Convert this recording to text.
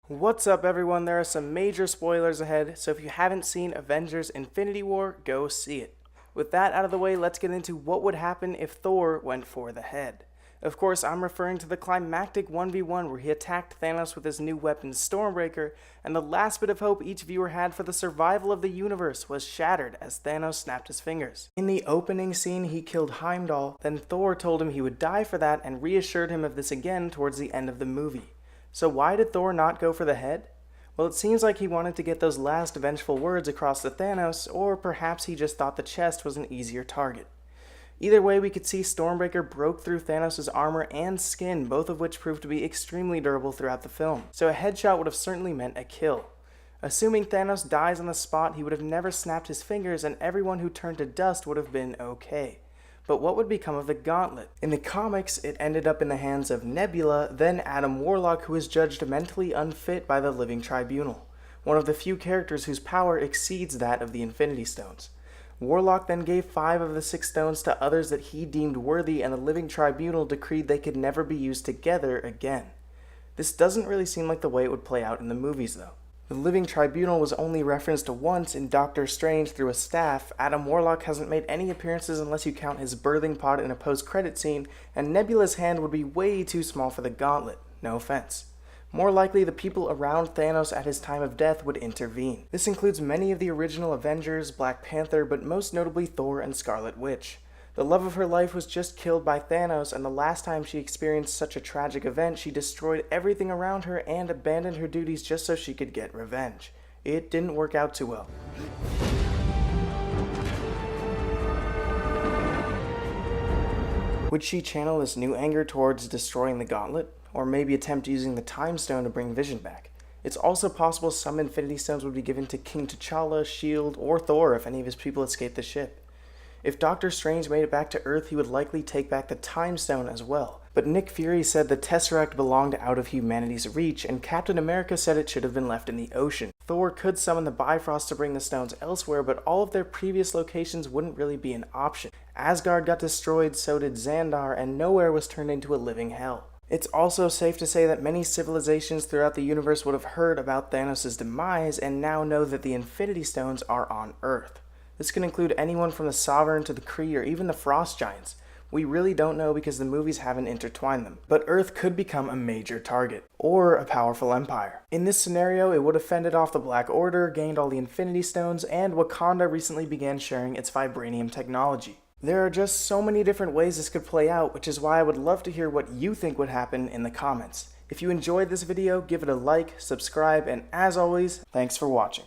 What's up everyone, there are some major spoilers ahead, so if you haven't seen Avengers Infinity War, go see it. With that out of the way, let's get into what would happen if Thor went for the head. Of course, I'm referring to the climactic 1v1 where he attacked Thanos with his new weapon Stormbreaker, and the last bit of hope each viewer had for the survival of the universe was shattered as Thanos snapped his fingers. In the opening scene, he killed Heimdall, then Thor told him he would die for that and reassured him of this again towards the end of the movie. So why did Thor not go for the head? Well, it seems like he wanted to get those last vengeful words across to Thanos, or perhaps he just thought the chest was an easier target. Either way, we could see Stormbreaker broke through Thanos' armor and skin, both of which proved to be extremely durable throughout the film, so a headshot would have certainly meant a kill. Assuming Thanos dies on the spot, he would have never snapped his fingers and everyone who turned to dust would have been okay. But what would become of the gauntlet? In the comics, it ended up in the hands of Nebula, then Adam Warlock, who was judged mentally unfit by the Living Tribunal, one of the few characters whose power exceeds that of the Infinity Stones. Warlock then gave 5 of the 6 stones to others that he deemed worthy, and the Living Tribunal decreed they could never be used together again. This doesn't really seem like the way it would play out in the movies, though. The Living Tribunal was only referenced once in Doctor Strange through a staff. Adam Warlock hasn't made any appearances unless you count his birthing pod in a post-credit scene, and Nebula's hand would be way too small for the gauntlet. No offense. More likely, the people around Thanos at his time of death would intervene. This includes many of the original Avengers, Black Panther, but most notably Thor and Scarlet Witch. The love of her life was just killed by Thanos, and the last time she experienced such a tragic event, she destroyed everything around her and abandoned her duties just so she could get revenge. It didn't work out too well. Would she channel this new anger towards destroying the gauntlet? Or maybe attempt using the Time Stone to bring Vision back? It's also possible some Infinity Stones would be given to King T'Challa, S.H.I.E.L.D., or Thor if any of his people escaped the ship. If Doctor Strange made it back to Earth, he would likely take back the Time Stone as well. But Nick Fury said the Tesseract belonged out of humanity's reach, and Captain America said it should have been left in the ocean. Thor could summon the Bifrost to bring the stones elsewhere, but all of their previous locations wouldn't really be an option. Asgard got destroyed, so did Xandar, and nowhere was turned into a living hell. It's also safe to say that many civilizations throughout the universe would have heard about Thanos' demise and now know that the Infinity Stones are on Earth. This can include anyone from the Sovereign to the Kree or even the Frost Giants. We really don't know because the movies haven't intertwined them. But Earth could become a major target, or a powerful empire. In this scenario, it would have fended off the Black Order, gained all the Infinity Stones, and Wakanda recently began sharing its vibranium technology. There are just so many different ways this could play out, which is why I would love to hear what you think would happen in the comments. If you enjoyed this video, give it a like, subscribe, and as always, thanks for watching.